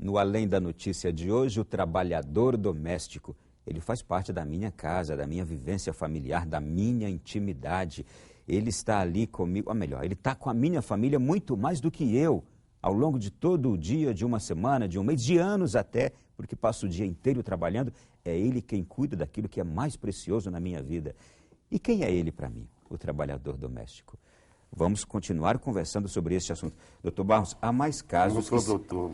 No Além da Notícia de hoje, o trabalhador doméstico. Ele faz parte da minha casa, da minha vivência familiar, da minha intimidade. Ele está ali comigo, ou melhor, ele está com a minha família muito mais do que eu, ao longo de todo o dia, de uma semana, de um mês, de anos até, porque passo o dia inteiro trabalhando. É ele quem cuida daquilo que é mais precioso na minha vida. E quem é ele para mim, o trabalhador doméstico? Vamos continuar conversando sobre esse assunto. Doutor Barros, há mais casos... Eu não sou doutor.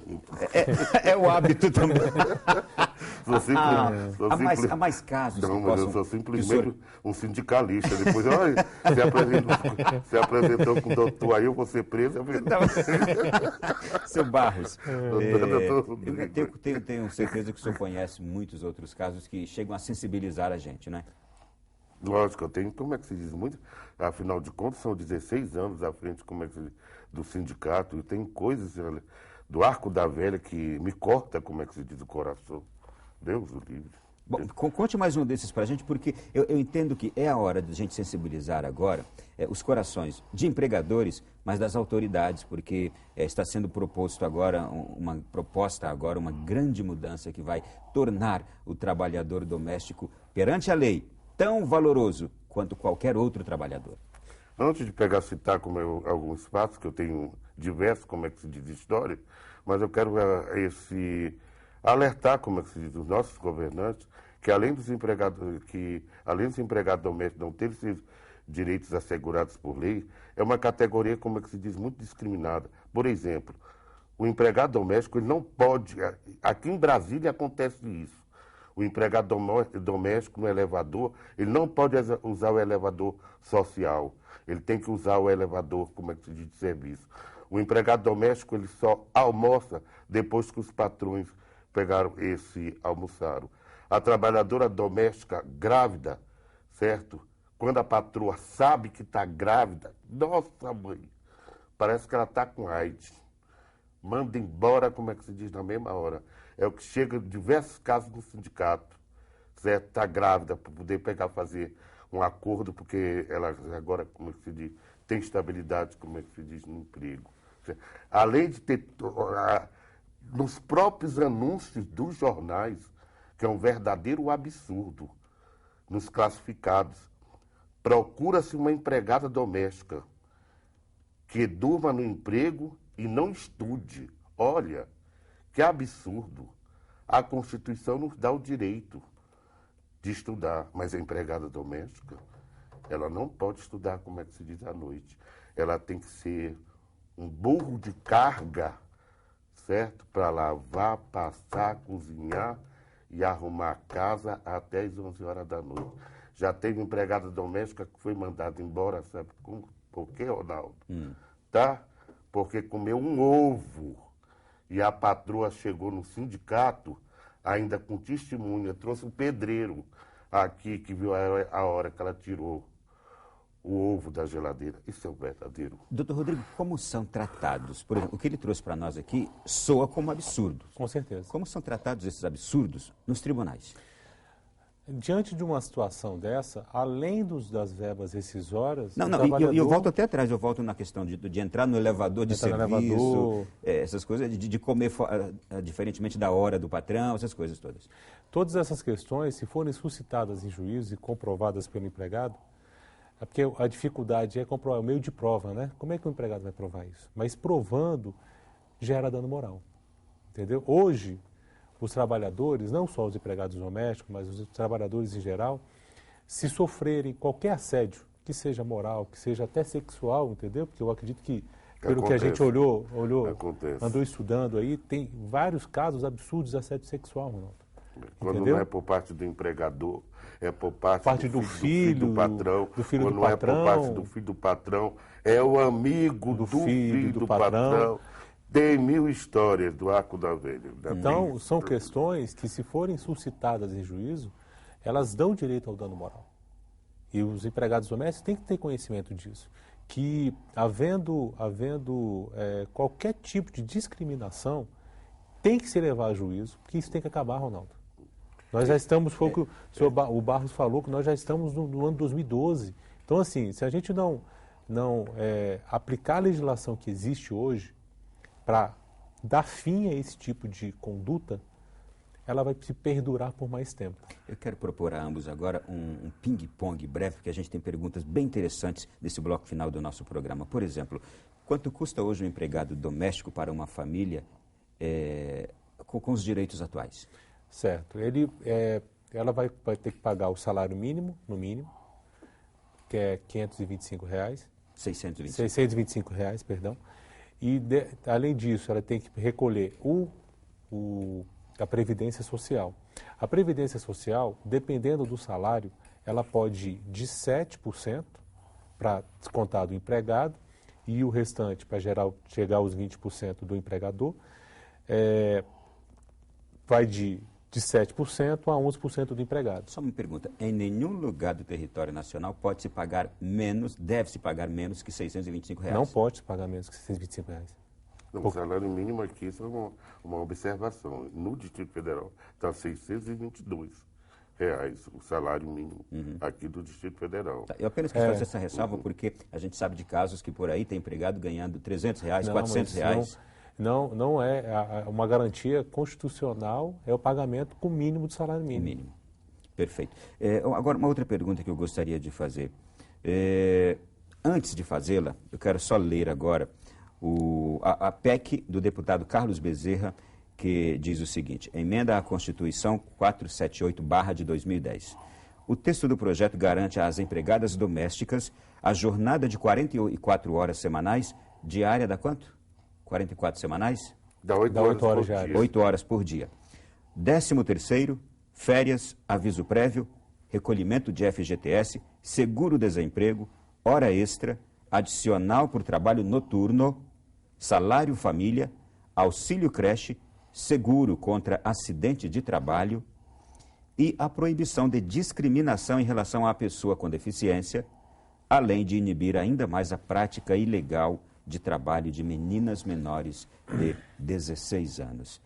É o hábito também. Há mais casos não, que mas possam... eu sou simplesmente um sindicalista. Depois, olha, se apresentou com o doutor, aí eu vou ser preso. Seu Barros, eu tenho certeza que o senhor conhece muitos outros casos que chegam a sensibilizar a gente, não é? Lógico, eu tenho, como é que se diz muito? Afinal de contas, são 16 anos à frente do sindicato, e tem coisas do arco da velha que me corta, como é que se diz, o coração. Deus o livre. Bom, conte mais um desses para a gente, porque eu entendo que é a hora de a gente sensibilizar agora os corações de empregadores, mas das autoridades, porque está sendo proposta agora uma grande mudança que vai tornar o trabalhador doméstico perante a lei tão valoroso quanto qualquer outro trabalhador. Antes de citar alguns fatos, que eu tenho diversos, como é que se diz, história, mas eu quero alertar, como é que se diz, os nossos governantes, que além dos empregados domésticos não terem seus direitos assegurados por lei, é uma categoria, como é que se diz, muito discriminada. Por exemplo, o empregado doméstico, ele não pode, aqui em Brasília acontece isso. O empregado doméstico no elevador, ele não pode usar o elevador social. Ele tem que usar o elevador, como é que se diz, de serviço. O empregado doméstico, ele só almoça depois que os patrões almoçaram. A trabalhadora doméstica grávida, certo? Quando a patroa sabe que está grávida, nossa mãe, parece que ela está com AIDS. Manda embora, como é que se diz, na mesma hora. É o que chega em diversos casos no sindicato. Certo? Está grávida para poder fazer um acordo, porque ela agora, como é que se diz, tem estabilidade, como é que se diz, no emprego. Certo? Além de ter, nos próprios anúncios dos jornais, que é um verdadeiro absurdo, nos classificados, procura-se uma empregada doméstica que durma no emprego e não estude. Olha, que absurdo. A Constituição nos dá o direito de estudar, mas a empregada doméstica, ela não pode estudar, como é que se diz, à noite. Ela tem que ser um burro de carga, certo? Para lavar, passar, cozinhar e arrumar a casa até as 11 horas da noite. Já teve empregada doméstica que foi mandada embora, sabe por quê, Ronaldo? Tá? Porque comeu um ovo. E a patroa chegou no sindicato, ainda com testemunha, trouxe um pedreiro aqui que viu a hora que ela tirou o ovo da geladeira. Isso é o verdadeiro. Doutor Rodrigo, como são tratados? Por exemplo, o que ele trouxe para nós aqui soa como absurdo. Com certeza. Como são tratados esses absurdos nos tribunais? Diante de uma situação dessa, além das verbas rescisórias... Eu volto até atrás, eu volto na questão de entrar no elevador de serviço, essas coisas, de comer diferentemente da hora do patrão, essas coisas todas. Todas essas questões, se forem suscitadas em juízo e comprovadas pelo empregado, é porque a dificuldade é comprovar, é o meio de prova, né? Como é que o empregado vai provar isso? Mas provando gera dano moral, entendeu? Hoje, os trabalhadores, não só os empregados domésticos, mas os trabalhadores em geral, se sofrerem qualquer assédio, que seja moral, que seja até sexual, entendeu? Porque eu acredito que, pelo que a gente olhou andou estudando aí, tem vários casos absurdos de assédio sexual, Ronaldo. Quando entendeu? não é por parte do empregador, é por parte do filho do patrão. Quando não é por parte do filho do patrão, é o amigo do filho do patrão. Tem 1000 histórias do arco da velha. Então, são questões que, se forem suscitadas em juízo, elas dão direito ao dano moral. E os empregados domésticos têm que ter conhecimento disso. Que, havendo qualquer tipo de discriminação, tem que se levar a juízo, porque isso tem que acabar, Ronaldo. Nós já estamos, foi o que o Barros falou, que nós já estamos no ano 2012. Então, assim, se a gente não aplicar a legislação que existe hoje, para dar fim a esse tipo de conduta, ela vai se perdurar por mais tempo. Eu quero propor a ambos agora um ping-pong breve, porque a gente tem perguntas bem interessantes nesse bloco final do nosso programa. Por exemplo, quanto custa hoje um empregado doméstico para uma família com os direitos atuais? Certo. Ela vai ter que pagar o salário mínimo, no mínimo, que é R$ 525. 625. 625 reais, perdão. E, além disso, ela tem que recolher a Previdência Social. A Previdência Social, dependendo do salário, ela pode ir de 7% para descontar do empregado e o restante para chegar aos 20% do empregador. Vai de 7% a 11% do empregado. Só uma pergunta, em nenhum lugar do território nacional pode-se pagar menos, deve-se pagar menos que R$ 625? Não pode se pagar menos que R$ 625. Não, o salário mínimo aqui, isso é uma observação. No Distrito Federal está R$ 622 o salário mínimo aqui do Distrito Federal. Tá, eu apenas quis fazer essa ressalva porque a gente sabe de casos que por aí tem empregado ganhando R$ 300, R$ 400. Não é uma garantia constitucional, é o pagamento com o mínimo do salário mínimo. O mínimo. Perfeito. Agora, uma outra pergunta que eu gostaria de fazer. Antes de fazê-la, eu quero só ler agora a PEC do deputado Carlos Bezerra, que diz o seguinte: emenda à Constituição 478/de 2010. O texto do projeto garante às empregadas domésticas a jornada de 44 horas semanais, diária da quanto? 44 semanais? Dá 8 horas diárias. 8 horas por dia. 13º, férias, aviso prévio, recolhimento de FGTS, seguro-desemprego, hora extra, adicional por trabalho noturno, salário família, auxílio creche, seguro contra acidente de trabalho e a proibição de discriminação em relação à pessoa com deficiência, além de inibir ainda mais a prática ilegal de trabalho de meninas menores de 16 anos.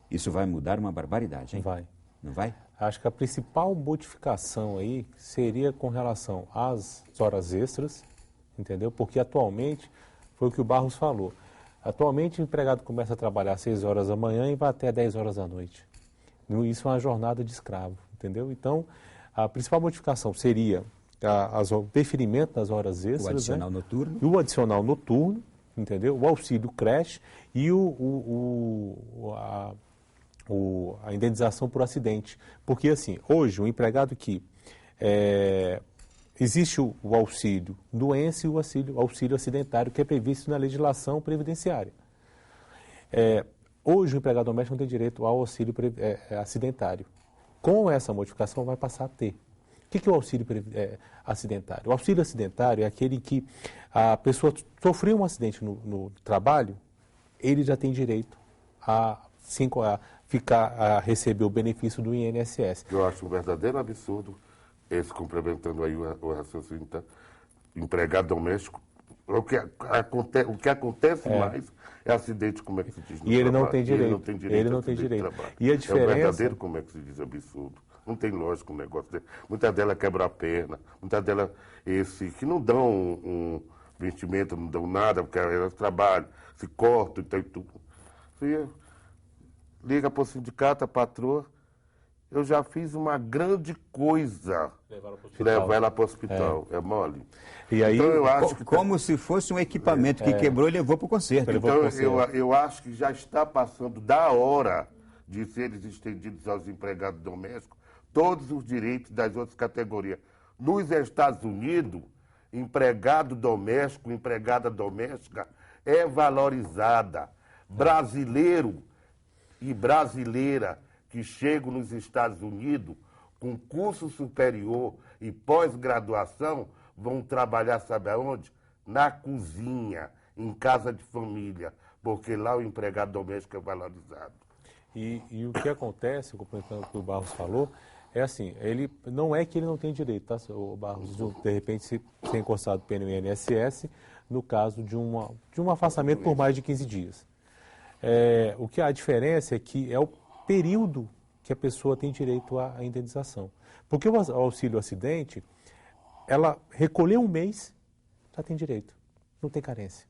Isso vai mudar uma barbaridade, hein? Vai. Não vai? Acho que a principal modificação aí seria com relação às horas extras, entendeu? Porque atualmente, foi o que o Barros falou, atualmente o empregado começa a trabalhar às 6 horas da manhã e vai até 10 horas da noite. Isso é uma jornada de escravo, entendeu? Então, a principal modificação seria o definimento das horas extras. O adicional noturno. E o adicional noturno, entendeu? O auxílio creche e a indenização por acidente. Porque, assim, hoje, o empregado que existe o auxílio doença e o auxílio acidentário, que é previsto na legislação previdenciária. Hoje, o empregado doméstico não tem direito ao auxílio acidentário. Com essa modificação, vai passar a ter. O que é o auxílio acidentário? O auxílio acidentário é aquele que a pessoa sofreu um acidente no trabalho, ele já tem direito a receber o benefício do INSS. Eu acho um verdadeiro absurdo, complementando aí o raciocínio, tá? Empregado doméstico, o que acontece mais é acidente, como é que se diz? E ele não tem direito. Ele não tem direito. E a diferença... É um verdadeiro, como é que se diz, absurdo. Não tem lógica um negócio dele. Muitas delas quebram a perna, muitas delas que não dão um investimento, não dão nada, porque elas trabalham, se cortam, então tudo. Você liga para o sindicato, a patroa, eu já fiz uma grande coisa. Levar ela para o hospital. É mole. E aí, então, eu acho que como se fosse um equipamento que quebrou e levou para o conserto. Então, eu acho que já está passando da hora de serem estendidos aos empregados domésticos todos os direitos das outras categorias. Nos Estados Unidos, empregado doméstico, empregada doméstica é valorizada. Brasileiro e brasileira que chegam nos Estados Unidos com curso superior e pós-graduação vão trabalhar, sabe aonde? Na cozinha, em casa de família, porque lá o empregado doméstico é valorizado. E o que acontece, complementando o que o Barros falou, é assim, ele não é que ele não tem direito, tá? O Barros, de repente, ser encostado pelo INSS no caso de um afastamento por mais de 15 dias. O que a diferença é que é o período que a pessoa tem direito à indenização. Porque o auxílio acidente, ela recolheu um mês, já tem direito, não tem carência.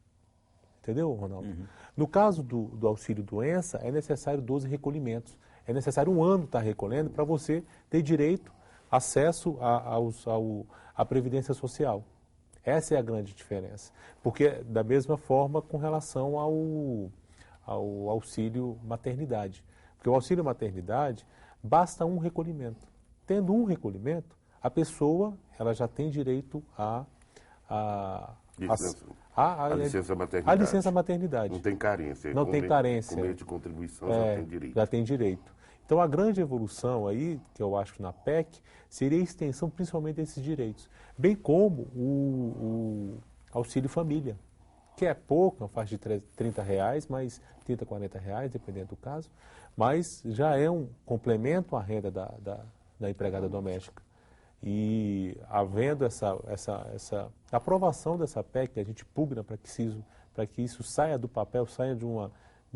Entendeu, Ronaldo? No caso do auxílio-doença, é necessário 12 recolhimentos. É necessário 1 ano estar recolhendo para você ter direito, acesso à Previdência Social. Essa é a grande diferença. Porque, da mesma forma, com relação ao auxílio-maternidade. Porque o auxílio-maternidade, basta 1 recolhimento. Tendo 1 recolhimento, a pessoa ela já tem direito à licença maternidade. A licença maternidade. Não tem carência. Não tem carência. Com meio de contribuição já tem direito. Já tem direito. Então, a grande evolução aí, que eu acho na PEC, seria a extensão principalmente desses direitos. Bem como o Auxílio Família, que é pouco, uma faixa de R$30, mas R$30, R$40, dependendo do caso, mas já é um complemento à renda da empregada doméstica. E havendo essa aprovação dessa PEC, a gente pugna para que isso saia do papel, saia de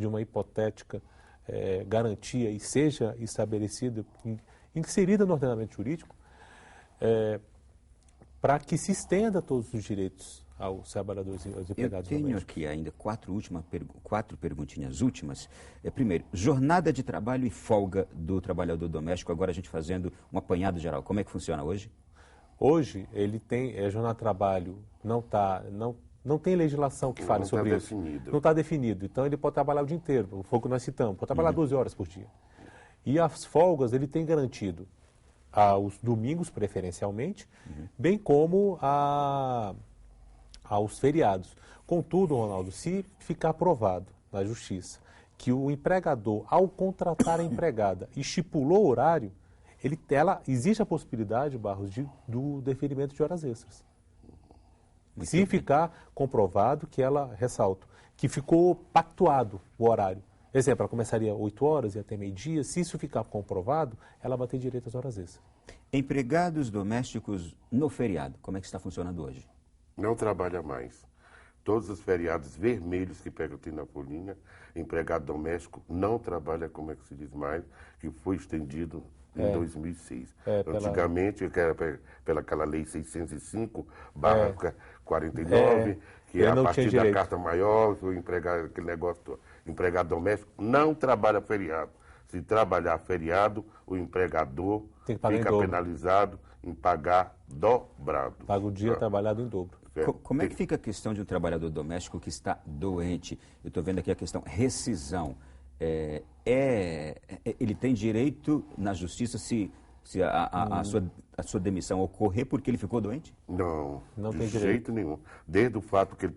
uma hipotética garantia e seja estabelecida, inserida no ordenamento jurídico, para que se estenda todos os direitos aos trabalhadores e aos empregados domésticos. Eu tenho aqui ainda 4 perguntinhas últimas. Primeiro, jornada de trabalho e folga do trabalhador doméstico, agora a gente fazendo um apanhado geral. Como é que funciona hoje? Hoje, ele tem, jornada de trabalho não tem legislação que fale sobre isso. Não está definido. Então, ele pode trabalhar o dia inteiro, foi o que nós citamos, pode trabalhar 12 horas por dia. E as folgas, ele tem garantido aos domingos, preferencialmente, bem como aos feriados. Contudo, Ronaldo, se ficar aprovado na Justiça que o empregador, ao contratar a empregada, estipulou o horário, existe a possibilidade, Barros, do deferimento de horas extras. Se ficar comprovado que ressalto, que ficou pactuado o horário. Exemplo, ela começaria 8 horas e até meio-dia. Se isso ficar comprovado, ela vai ter direito às horas extras. Empregados domésticos no feriado, como é que está funcionando hoje? Não trabalha mais. Todos os feriados vermelhos que pega tem na folhinha, empregado doméstico não trabalha, como é que se diz mais, que foi estendido em 2006. Antigamente, que era pela aquela lei 605/49, que é a partir da carta maior, o empregado, aquele negócio todo. Empregado doméstico não trabalha feriado. Se trabalhar feriado, o empregador fica penalizado em pagar dobrado. Paga o dia trabalhado em dobro. Como é que fica a questão de um trabalhador doméstico que está doente? Eu estou vendo aqui a questão rescisão. Ele tem direito na justiça se a sua demissão ocorrer porque ele ficou doente? Não tem jeito nenhum. Desde o fato que ele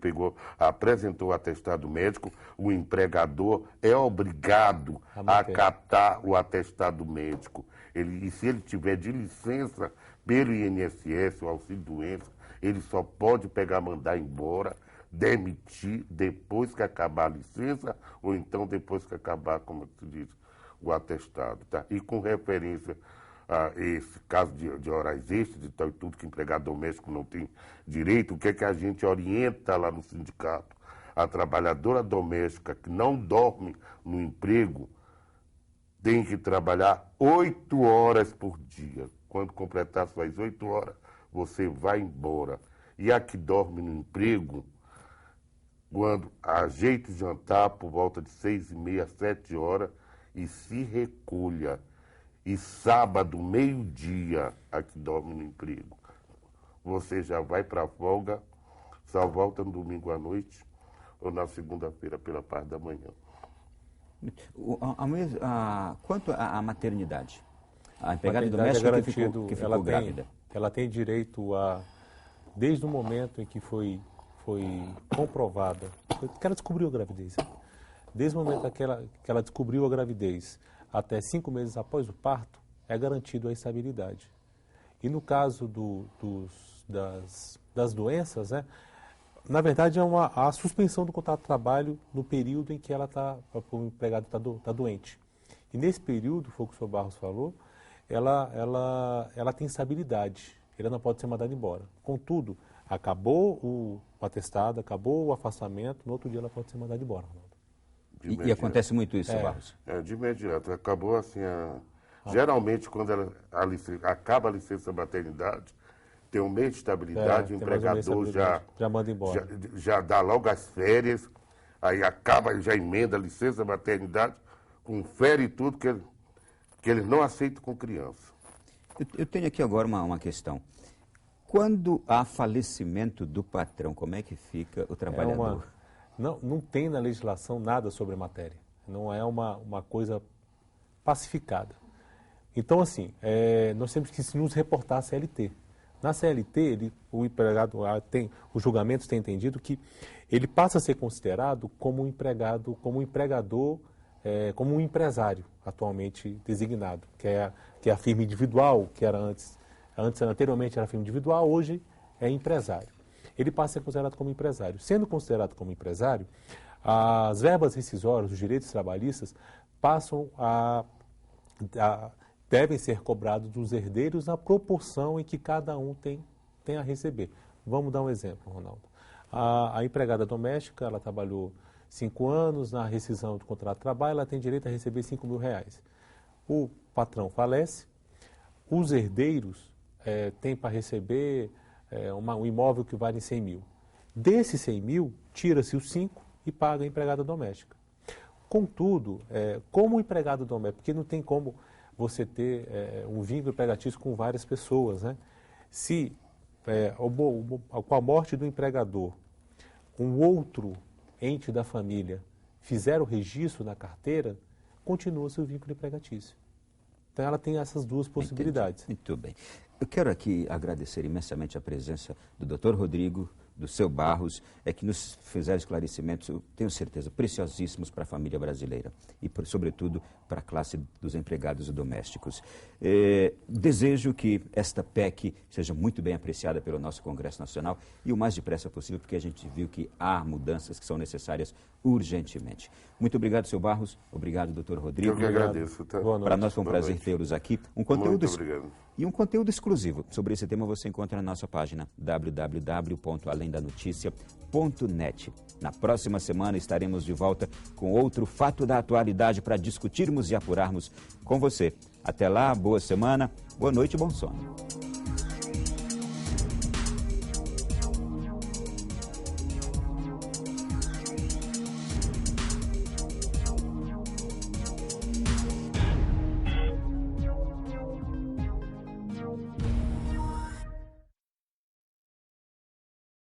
apresentou o atestado médico, o empregador é obrigado a acatar o atestado médico. E se ele tiver de licença pelo INSS, o auxílio-doença, ele só pode mandar embora, demitir depois que acabar a licença ou então depois que acabar, como se diz, o atestado. Tá? E com referência a esse caso de horas extras e tal e tudo, que empregado doméstico não tem direito, o que é que a gente orienta lá no sindicato? A trabalhadora doméstica que não dorme no emprego tem que trabalhar 8 horas por dia. Quando completar suas 8 horas, você vai embora. E a que dorme no emprego, quando ajeita o jantar por volta de 6h30, 7 horas e se recolha. E sábado, meio-dia, a que dorme no emprego. Você já vai para a folga, só volta no domingo à noite ou na segunda-feira pela parte da manhã. Quanto à maternidade? A empregada doméstica que ficou grávida. Ela tem direito desde o momento em que foi comprovada, que ela descobriu a gravidez. Desde o momento que ela descobriu a gravidez até 5 meses após o parto, é garantido a estabilidade. E no caso das doenças, né, na verdade é a suspensão do contrato de trabalho no período em que o empregado está doente. E nesse período, foi o que o senhor Barros falou, ela tem estabilidade, ele não pode ser mandado embora. Contudo, acabou o atestado, acabou o afastamento, no outro dia ela pode ser mandada embora. E acontece muito isso, Barros? De imediato. Acabou assim, geralmente quando acaba a licença maternidade, tem um mês de estabilidade, o empregador já manda embora. Já dá logo as férias, aí acaba e já emenda a licença maternidade, confere tudo que eles não aceitam com criança. Eu tenho aqui agora uma questão. Quando há falecimento do patrão, como é que fica o trabalhador? Não tem na legislação nada sobre a matéria. Não é uma coisa pacificada. Então, assim, nós temos que nos reportar à CLT. Na CLT, o empregado os julgamentos têm entendido que ele passa a ser considerado como um empregado, como um empregador, como um empresário atualmente designado, que é a firma individual, que era anteriormente era firma individual, hoje é empresário. Ele passa a ser considerado como empresário. Sendo considerado como empresário, as verbas rescisórias, os direitos trabalhistas, passam devem ser cobrados dos herdeiros na proporção em que cada um tem a receber. Vamos dar um exemplo, Ronaldo. A empregada doméstica, ela trabalhou 5 anos, na rescisão do contrato de trabalho, ela tem direito a receber R$5.000. O patrão falece, os herdeiros têm para receber um imóvel que vale 100 mil. Desses 100 mil, tira-se os 5 e paga a empregada doméstica. Contudo, como empregado doméstico, porque não tem como você ter um vínculo empregatício com várias pessoas, né? Se, com a morte do empregador, um outro ente da família fizer o registro na carteira, continua-se o vínculo empregatício. Então, ela tem essas duas possibilidades. Entendi. Muito bem. Eu quero aqui agradecer imensamente a presença do Dr. Rodrigo, do seu Barros, que nos fizeram esclarecimentos, eu tenho certeza, preciosíssimos para a família brasileira e, sobretudo, para a classe dos empregados domésticos. Desejo que esta PEC seja muito bem apreciada pelo nosso Congresso Nacional e o mais depressa possível, porque a gente viu que há mudanças que são necessárias urgentemente. Muito obrigado, seu Barros. Obrigado, doutor Rodrigo. Eu que agradeço. Tá? Para nós foi um prazer tê-los aqui. Muito obrigado. E um conteúdo exclusivo sobre esse tema você encontra na nossa página www.alendanoticia.net. Na próxima semana estaremos de volta com outro fato da atualidade para discutirmos e apurarmos com você. Até lá, boa semana, boa noite e bom sono.